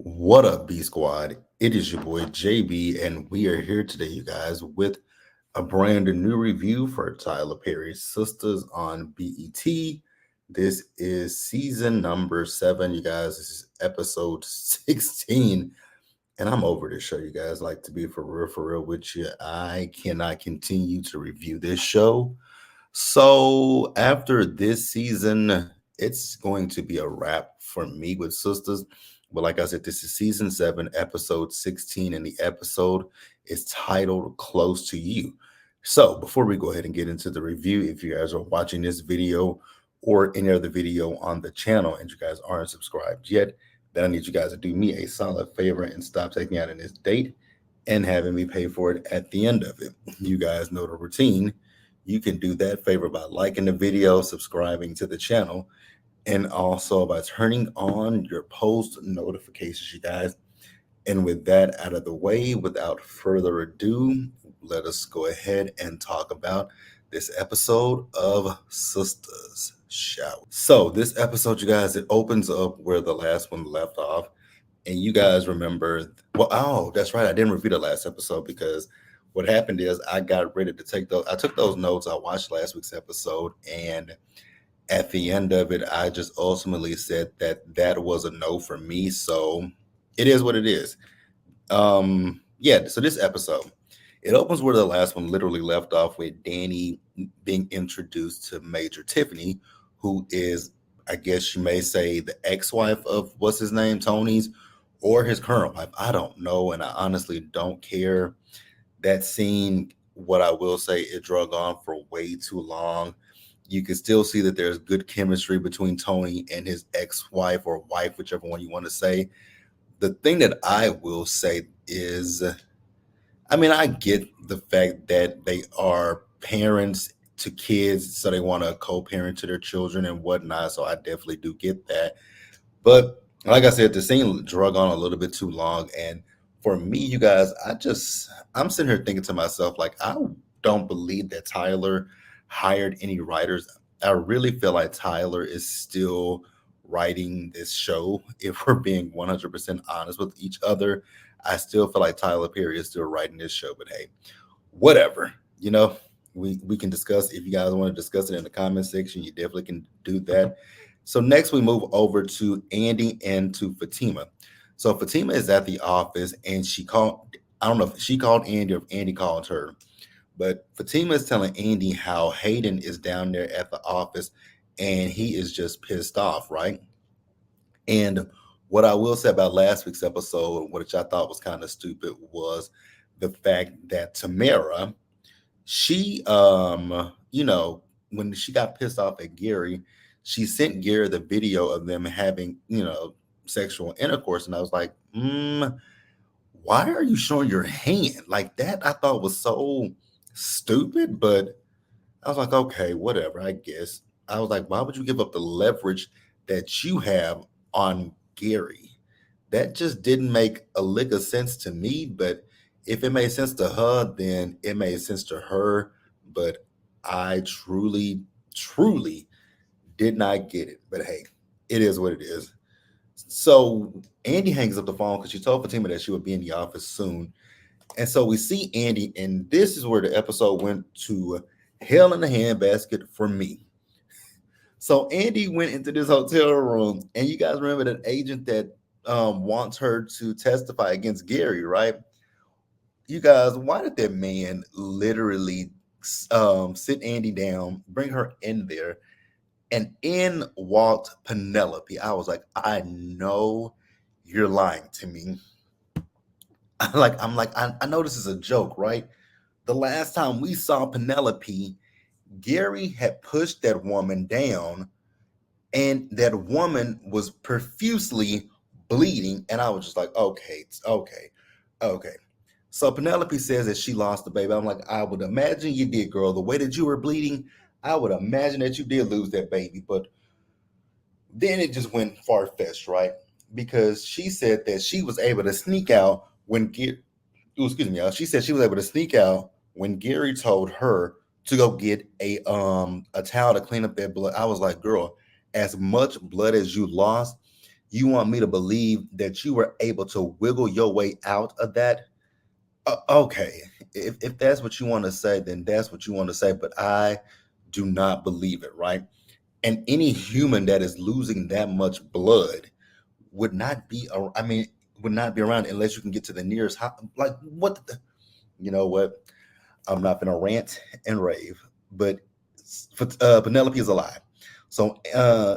What up, B Squad? It is your boy JB, and we are here today, you guys, with a brand new review for Tyler Perry's Sistas on BET. This is season number 7, you guys. This is episode 16, and I'm over this show, you guys. Like, to be for real with you, I cannot continue to review this show. So, after this season, it's going to be a wrap for me with Sisters. But like I said, this is season 7, episode 16, and the episode is titled Close to You. So, before we go ahead and get into the review, if you guys are watching this video or any other video on the channel and you guys aren't subscribed yet, then I need you guys to do me a solid favor and stop taking out in this date and having me pay for it at the end of it. You guys know the routine. You can do that favor by liking the video, subscribing to the channel, and also by turning on your post notifications, you guys. And with that out of the way, without further ado, let us go ahead and talk about this episode of Sistas, shall we? So this episode, you guys, it opens up where the last one left off. And you guys remember, well, that's right, I didn't review the last episode because what happened is I got ready to I took those notes. I watched last week's episode, and at the end of it, I just ultimately said that was a no for me. So it is what it is. Yeah, so this episode, it opens where the last one literally left off, with Danny being introduced to Major Tiffany, who is, I guess you may say, the ex-wife of what's his name, Tony's, or his current wife. I don't know, and I honestly don't care. That scene, what I will say, it drug on for way too long. You can still see that there's good chemistry between Tony and his ex-wife or wife, whichever one you want to say. The thing that I will say is, I mean, I get the fact that they are parents to kids, so they want to co-parent to their children and whatnot. So I definitely do get that. But like I said, the scene drug on a little bit too long. And for me, you guys, I'm sitting here thinking to myself, like, I don't believe that Tyler hired any writers. I really feel like Tyler is still writing this show. If we're being 100% honest with each other, I still feel like Tyler Perry is still writing this show. But hey, whatever. We can discuss. If you guys want to discuss it in the comment section, you definitely can do that. So next we move over to Andy and to Fatima. So Fatima is at the office, and I don't know if she called Andy or if Andy called her, but Fatima is telling Andy how Hayden is down there at the office and he is just pissed off, right? And what I will say about last week's episode, which I thought was kind of stupid, was the fact that Tamara, she when she got pissed off at Gary, she sent Gary the video of them having, sexual intercourse. And I was like, why are you showing your hand? Like, that I thought was so stupid, but I was like, okay, whatever, I guess. I was like, why would you give up the leverage that you have on Gary? That just didn't make a lick of sense to me. But if it made sense to her, then it made sense to her. But I truly, truly did not get it. But hey, it is what it is. So Andy hangs up the phone because she told Fatima that she would be in the office soon. And so we see Andy, and this is where the episode went to hell in a handbasket for me. So Andy went into this hotel room, and you guys remember that agent that wants her to testify against Gary, right? You guys, why did that man literally sit Andy down, bring her in there, and in walked Penelope? I was like, I know you're lying to me. I know this is a joke, right? The last time we saw Penelope, Gary had pushed that woman down, and that woman was profusely bleeding. And I was just like, okay, okay, okay. So Penelope says that she lost the baby. I'm like, I would imagine you did, girl. The way that you were bleeding, I would imagine that you did lose that baby. But then it just went far-fetched, right? Because she said that she was able to sneak out when Gary, excuse me, y'all. She said she was able to sneak out when Gary told her to go get a towel to clean up that blood. I was like, girl, as much blood as you lost, You want me to believe that you were able to wiggle your way out of that? Okay, if that's what you want to say, then that's what you want to say. But I do not believe it, right? And any human that is losing that much blood would not be. I mean, would not be around unless you can get to the nearest. Like what? You know what? I'm not gonna rant and rave, but Penelope is alive. So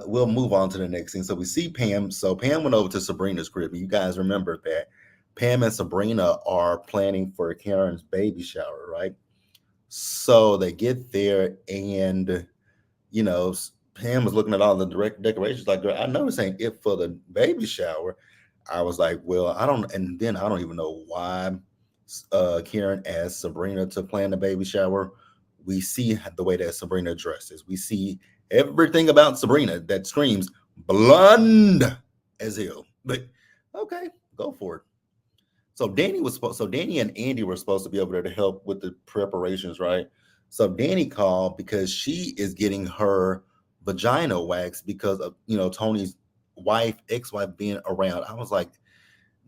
we'll move on to the next thing. So we see Pam. So Pam went over to Sabrina's crib. You guys remember that Pam and Sabrina are planning for Karen's baby shower, right? So they get there, and you know, Pam was looking at all the direct decorations. Like, girl, I know this ain't it for the baby shower. I was like, well, I don't, and then I don't even know why Karen asked Sabrina to plan the baby shower. We see the way that Sabrina dresses. We see everything about Sabrina that screams blonde as hell. But okay, go for it. So Danny and Andy were supposed to be over there to help with the preparations, right? So Danny called because she is getting her vagina waxed because of Tony's ex-wife being around. I was like,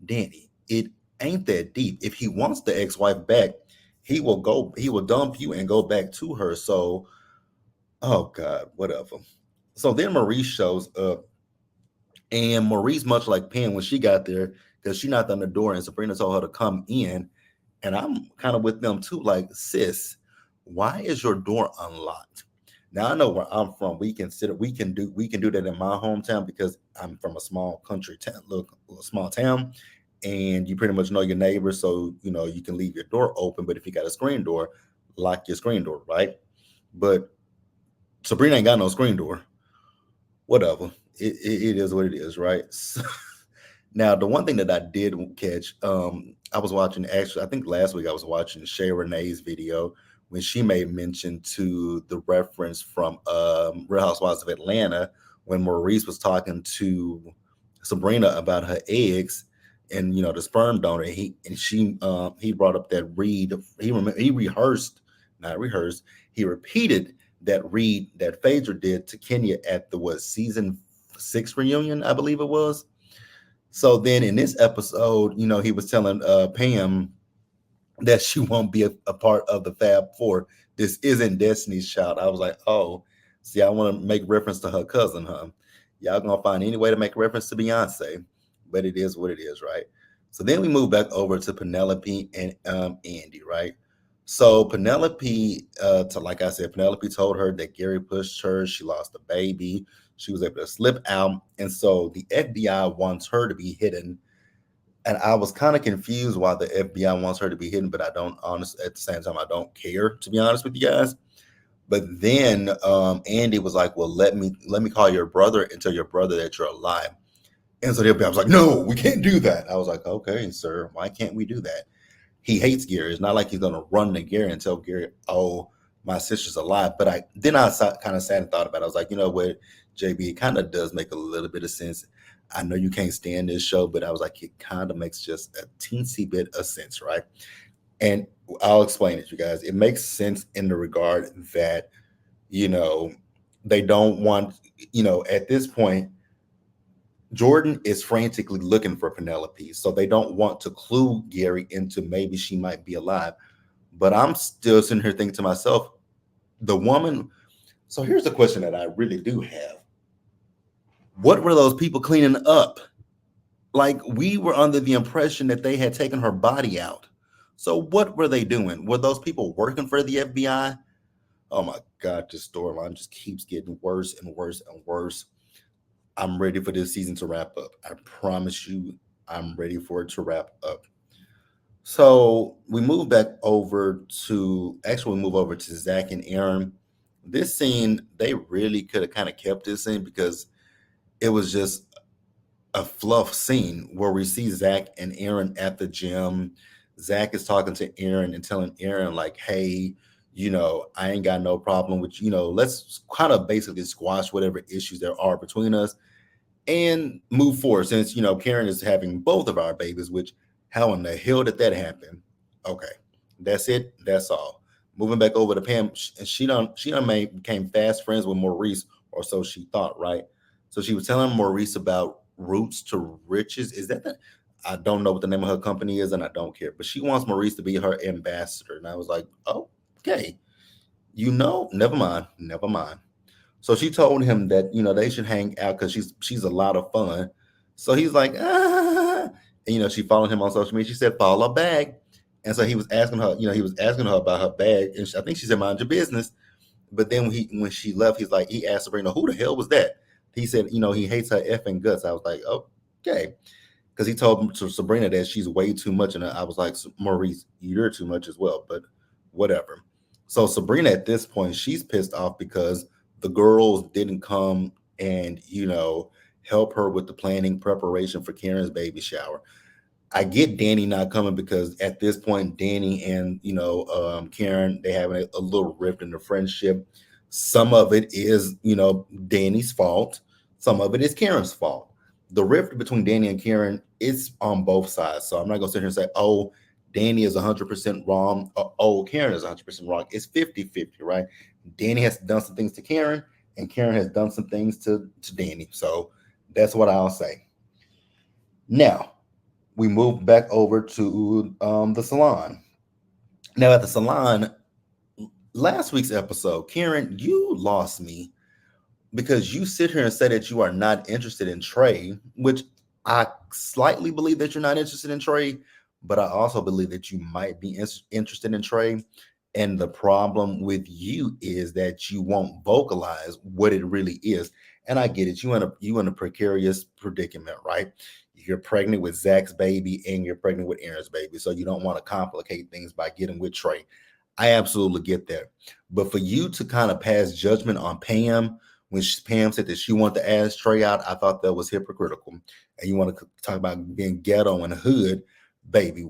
Danny, it ain't that deep. If he wants the ex-wife back, he will dump you and go back to her. So, oh God, whatever. So then Maurice shows up, and Maurice, much like Pam when she got there, because she knocked on the door and Sabrina told her to come in. And I'm kind of with them too, like, sis, why is your door unlocked? Now I know where I'm from. We can do that in my hometown because I'm from a small country town, little small town, and you pretty much know your neighbors, so you can leave your door open. But if you got a screen door, lock your screen door, right? But Sabrina ain't got no screen door. Whatever. It is what it is, right? Now, the one thing that I did catch, I was watching, actually, I think last week I was watching Shay Renee's video when she made mention to the reference from Real Housewives of Atlanta when Maurice was talking to Sabrina about her eggs and the sperm donor. He brought up that read. He rehearsed, not rehearsed. He repeated that read that Phaedra did to Kenya at the season 6 reunion, I believe it was. So then in this episode, he was telling Pam that she won't be a part of the Fab Four. This isn't Destiny's Child. I was like, oh, see, I want to make reference to her cousin, huh? Y'all gonna find any way to make reference to Beyonce, but it is what it is, right? So then we move back over to Penelope and Andy, right? So Penelope, to like I said, Penelope told her that Gary pushed her. She lost a baby. She was able to slip out, and so the FBI wants her to be hidden. And I was kind of confused why the FBI wants her to be hidden, but I don't honestly at the same time I don't care, to be honest with you guys. But then Andy was like, "Well, let me call your brother and tell your brother that you're alive." And so the FBI was like, "No, we can't do that." I was like, "Okay, sir, why can't we do that?" He hates Gary. It's not like he's gonna run to Gary and tell Gary, "Oh, my sister's alive." But I kind of sat and thought about it. I was like, you know what, JB, it kind of does make a little bit of sense. I know you can't stand this show, but I was like, it kind of makes just a teensy bit of sense, right? And I'll explain it, you guys. It makes sense in the regard that you know they don't want, at this point Jordan is frantically looking for Penelope, so they don't want to clue Gary into maybe she might be alive. But I'm still sitting here thinking to myself, the woman. So here's the question that I really do have: what were those people cleaning up? Like, we were under the impression that they had taken her body out. So what were they doing? Were those people working for the FBI? Oh my God, this storyline just keeps getting worse and worse and worse. I'm ready for this season to wrap up. I promise you, I'm ready for it to wrap up. So we move over to Zach and Aaron. This scene, they really could have kind of kept this scene because it was just a fluff scene where we see Zach and Aaron at the gym. Zach is talking to Aaron and telling Aaron, like, hey, I ain't got no problem with, let's kind of basically squash whatever issues there are between us and move forward since Karen is having both of our babies, which how in the hell did that happen? Okay, that's it, that's all. Moving back over to Pam, and she done became fast friends with Maurice, or so she thought, right? So she was telling Maurice about Roots to Riches. Is that the? I don't know what the name of her company is, and I don't care. But she wants Maurice to be her ambassador, and I was like, oh, okay, never mind, never mind. So she told him that they should hang out because she's a lot of fun. So he's like, ah, and she followed him on social media. She said, follow back. And so he was asking her, he was asking her about her bag, and I think she said, mind your business. But then when she left, he asked Sabrina, who the hell was that? He said, he hates her effing guts. I was like, okay, because he told to Sabrina that she's way too much, and I was like, Maurice, you're too much as well. But whatever. So Sabrina at this point, she's pissed off because the girls didn't come and help her with the planning preparation for Karen's baby shower. I get Danny not coming because at this point, Danny and Karen, they having a little rift in the friendship. Some of it is Danny's fault. Some of it is Karen's fault. The rift between Danny and Karen is on both sides. So I'm not gonna sit here and say, oh, Danny is 100% wrong. Or, oh, Karen is 100% wrong. It's 50-50, right? Danny has done some things to Karen, and Karen has done some things to Danny. So that's what I'll say. Now we move back over to the salon. Now at the salon, last week's episode, Karen, you lost me because you sit here and say that you are not interested in Trey, which I slightly believe that you're not interested in Trey, but I also believe that you might be interested in Trey. And the problem with you is that you won't vocalize what it really is. And I get it. You in a precarious predicament, right? You're pregnant with Zach's baby and you're pregnant with Aaron's baby. So you don't want to complicate things by getting with Trey. I absolutely get that. But for you to kind of pass judgment on Pam when Pam said that she wanted to ask Trey out, I thought that was hypocritical. And you want to talk about being ghetto and hood, baby.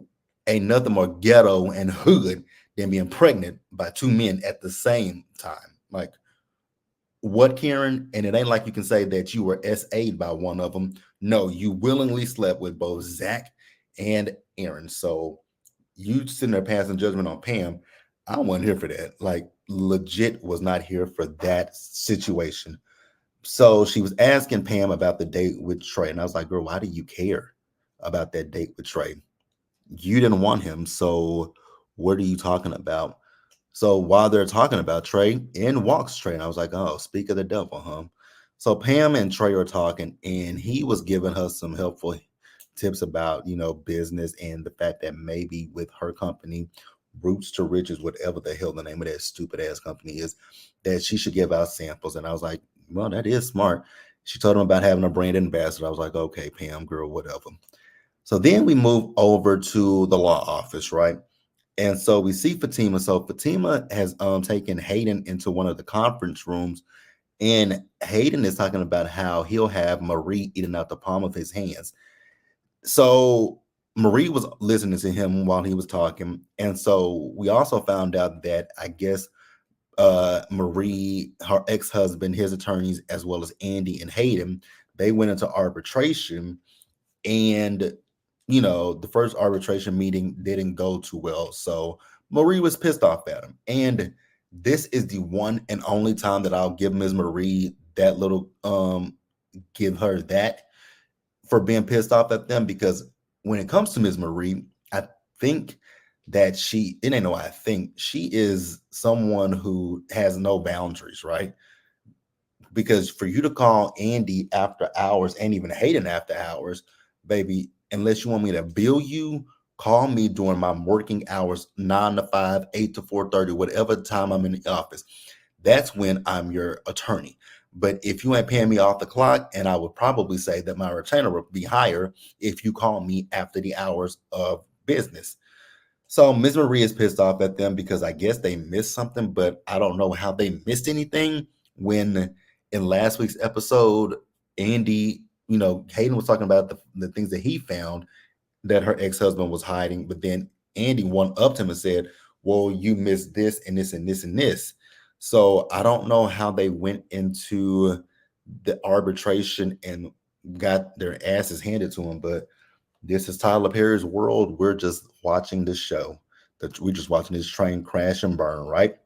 Ain't nothing more ghetto and hood than being pregnant by two men at the same time. Like, what, Karen? And it ain't like you can say that you were SA'd by one of them. No, you willingly slept with both Zach and Aaron. So you sitting there passing judgment on Pam. I wasn't here for that. Like, legit was not here for that situation. So she was asking Pam about the date with Trey. And I was like, girl, why do you care about that date with Trey? You didn't want him. So what are you talking about? So while they're talking about Trey, in walks Trey. And I was like, oh, speak of the devil, huh? So Pam and Trey are talking, and he was giving her some helpful tips about, business and the fact that maybe with her company, Roots to Riches, whatever the hell the name of that stupid ass company is, that she should give out samples. And I was like, well, that is smart. She told him about having a brand ambassador. I was like, okay, Pam, girl, whatever. So then we move over to the law office, right? And so we see Fatima. So Fatima has taken Hayden into one of the conference rooms, and Hayden is talking about how he'll have Marie eating out the palm of his hands. So Marie was listening to him while he was talking. And so we also found out that I guess Marie, her ex-husband, his attorneys, as well as Andy and Hayden, they went into arbitration. And the first arbitration meeting didn't go too well. So Marie was pissed off at him. And this is the one and only time that I'll give Ms. Marie that little give her that for being pissed off at them, because when it comes to Ms. Marie, I think that it ain't no I think she is someone who has no boundaries, right? Because for you to call Andy after hours and even Hayden after hours, baby, unless you want me to bill you, call me during my working hours, 9 to 5, 8 to 4:30, whatever time I'm in the office. That's when I'm your attorney. But if you ain't paying me off the clock, and I would probably say that my retainer would be higher if you call me after the hours of business. So Ms. Marie is pissed off at them because I guess they missed something, but I don't know how they missed anything when in last week's episode, Andy, Hayden was talking about the things that he found that her ex-husband was hiding, but then Andy one-upped him and said, well, you missed this and this and this and this. So I don't know how they went into the arbitration and got their asses handed to them, but this is Tyler Perry's world. We're just watching this show. We're just watching this train crash and burn, right?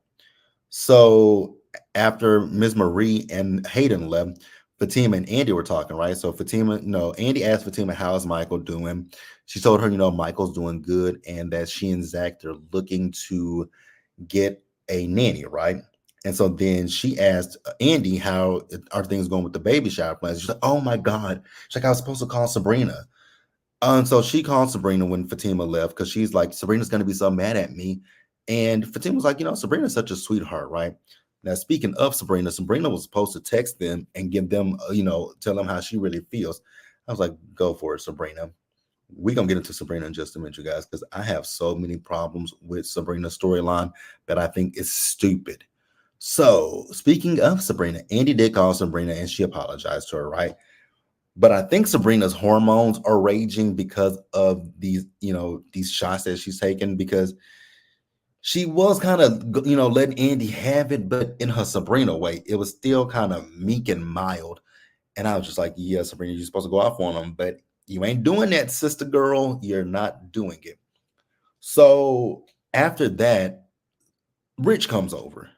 So after Ms. Marie and Hayden left, Fatima and Andy were talking, right? So Fatima, Andy asked Fatima, how's Michael doing? She told her, Michael's doing good and that she and Zach, they're looking to get a nanny, right? And so then she asked Andy, how are things going with the baby shower plans? She's like, oh my God. She's like, I was supposed to call Sabrina. And so she called Sabrina when Fatima left because she's like, Sabrina's going to be so mad at me. And Fatima was like, Sabrina's such a sweetheart, right? Now, speaking of Sabrina, Sabrina was supposed to text them and give them, tell them how she really feels. I was like, go for it, Sabrina. We're going to get into Sabrina in just a minute, you guys, because I have so many problems with Sabrina's storyline that I think is stupid. So, speaking of Sabrina, Andy did call Sabrina and she apologized to her, right? But I think Sabrina's hormones are raging because of these shots that she's taking, because she was kind of, letting Andy have it, but in her Sabrina way, it was still kind of meek and mild. And I was just like, yeah, Sabrina, you're supposed to go off on him, but you ain't doing that, sister girl. You're not doing it. So after that, Rich comes over.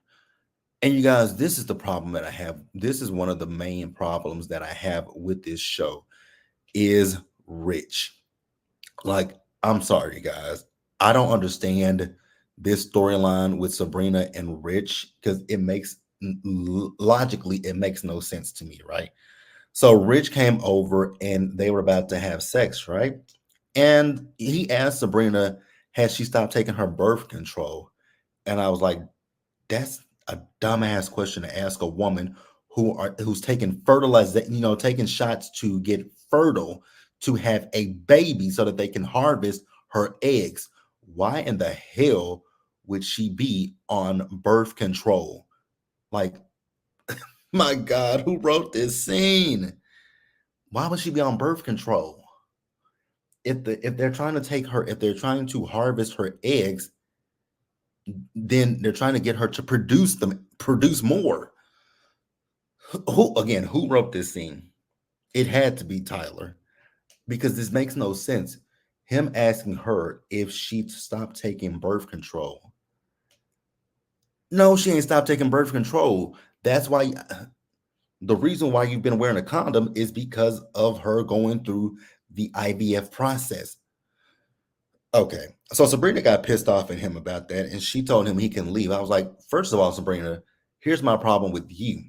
And you guys, this is the problem that I have. This is one of the main problems that I have with this show is Rich. Like, I'm sorry, you guys. I don't understand this storyline with Sabrina and Rich because logically, it makes no sense to me, right? So Rich came over and they were about to have sex, right? And he asked Sabrina, has she stopped taking her birth control? And I was like, that's a dumbass question to ask a woman who's taking fertilization, taking shots to get fertile to have a baby so that they can harvest her eggs. Why in the hell would she be on birth control? Like, my God, who wrote this scene? Why would she be on birth control? If they're trying to if they're trying to harvest her eggs, then they're trying to get her to produce more. Who wrote this scene? It had to be Tyler, because this makes no sense. Him asking her if she stopped taking birth control. No, she ain't stopped taking birth control. That's why the reason why you've been wearing a condom is because of her going through the IVF process. Okay. So Sabrina got pissed off at him about that and she told him he can leave. I was like, first of all, Sabrina, here's my problem with you.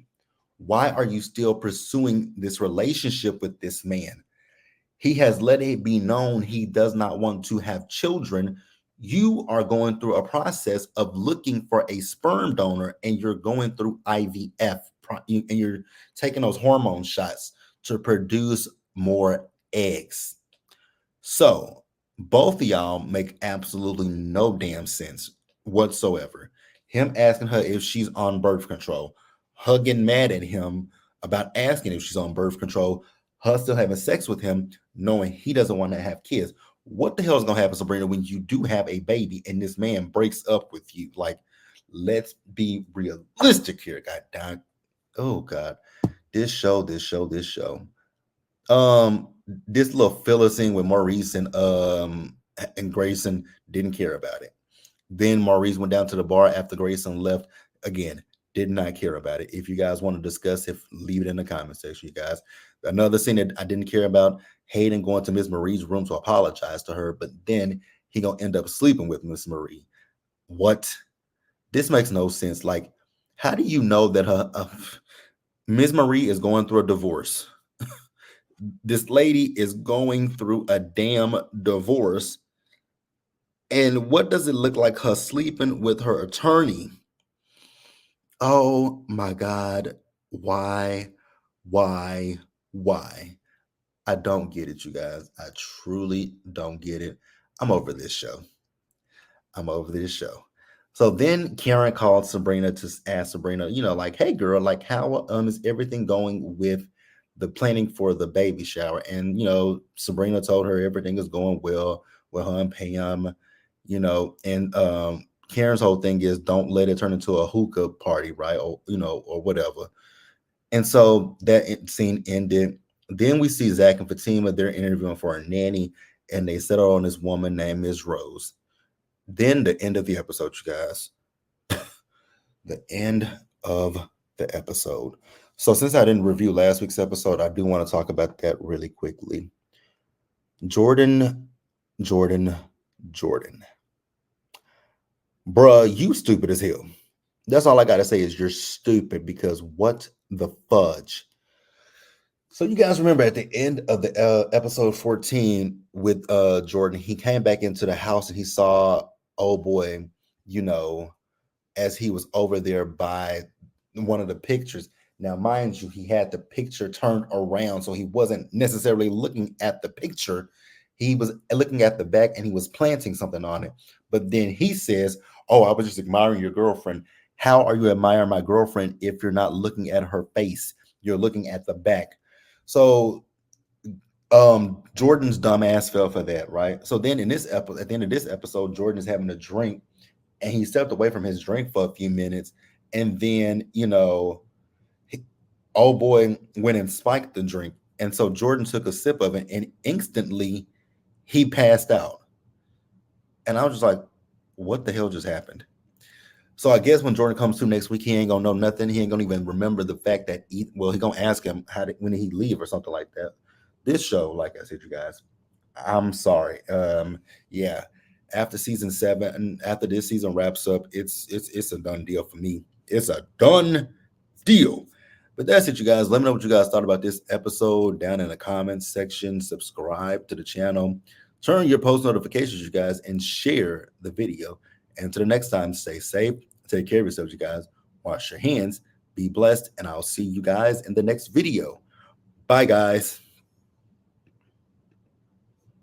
Why are you still pursuing this relationship with this man? He has let it be known he does not want to have children. You are going through a process of looking for a sperm donor and you're going through IVF and you're taking those hormone shots to produce more eggs. So both of y'all make absolutely no damn sense whatsoever. Him asking her if she's on birth control, her getting mad at him about asking if she's on birth control, her still having sex with him, knowing he doesn't want to have kids. What the hell is gonna happen, Sabrina, when you do have a baby and this man breaks up with you? Like, let's be realistic here, God damn. Oh God, this show. This little filler scene with Maurice and Grayson, didn't care about it. Then Maurice went down to the bar after Grayson left. Again, did not care about it. If you guys want to discuss it, leave it in the comment section, you guys. Another scene that I didn't care about, Hayden going to Miss Marie's room to apologize to her, but then he gonna end up sleeping with Miss Marie. What? This makes no sense. Like, how do you know that Miss Marie is going through a divorce? This lady is going through a damn divorce. And what does it look like her sleeping with her attorney? Oh my God. Why? Why? Why? I don't get it, you guys. I truly don't get it. I'm over this show. I'm over this show. So then Karen called Sabrina to ask Sabrina, like, hey girl, like how is everything going with the planning for the baby shower? And Sabrina told her everything is going well with her and Pam, and Karen's whole thing is don't let it turn into a hookah party, right? Or or whatever. And so that scene ended. Then we see Zach and Fatima, they're interviewing for a nanny, and they settle on this woman named Ms. Rose. Then the end of the episode, you guys. The end of the episode. So since I didn't review last week's episode, I do want to talk about that really quickly. Jordan, Jordan, Jordan. Bruh, you stupid as hell. That's all I gotta say is you're stupid because what the fudge? So you guys remember at the end of the episode 14 with Jordan, he came back into the house and he saw old boy, you know, as he was over there by one of the pictures. Now, mind you, he had the picture turned around, so he wasn't necessarily looking at the picture. He was looking at the back and he was planting something on it. But then he says, "Oh, I was just admiring your girlfriend. How are you admiring my girlfriend if you're not looking at her face? You're looking at the back." So Jordan's dumbass fell for that, right? So then in this episode, at the end of this episode, Jordan is having a drink and he stepped away from his drink for a few minutes, and then old boy went and spiked the drink, and so Jordan took a sip of it, and instantly he passed out. And I was just like, "What the hell just happened?" So I guess when Jordan comes to next week, he ain't gonna know nothing. He ain't gonna even remember the fact that he gonna ask him when did he leave or something like that. This show, like I said, you guys, I'm sorry. Yeah, after season 7, and after this season wraps up, it's a done deal for me. It's a done deal. But that's it, you guys. Let me know what you guys thought about this episode down in the comments section. Subscribe to the channel, turn your post notifications, you guys, and share the video. And until the next time, stay safe, take care of yourselves, you guys. Wash your hands, be blessed, and I'll see you guys in the next video. Bye, guys.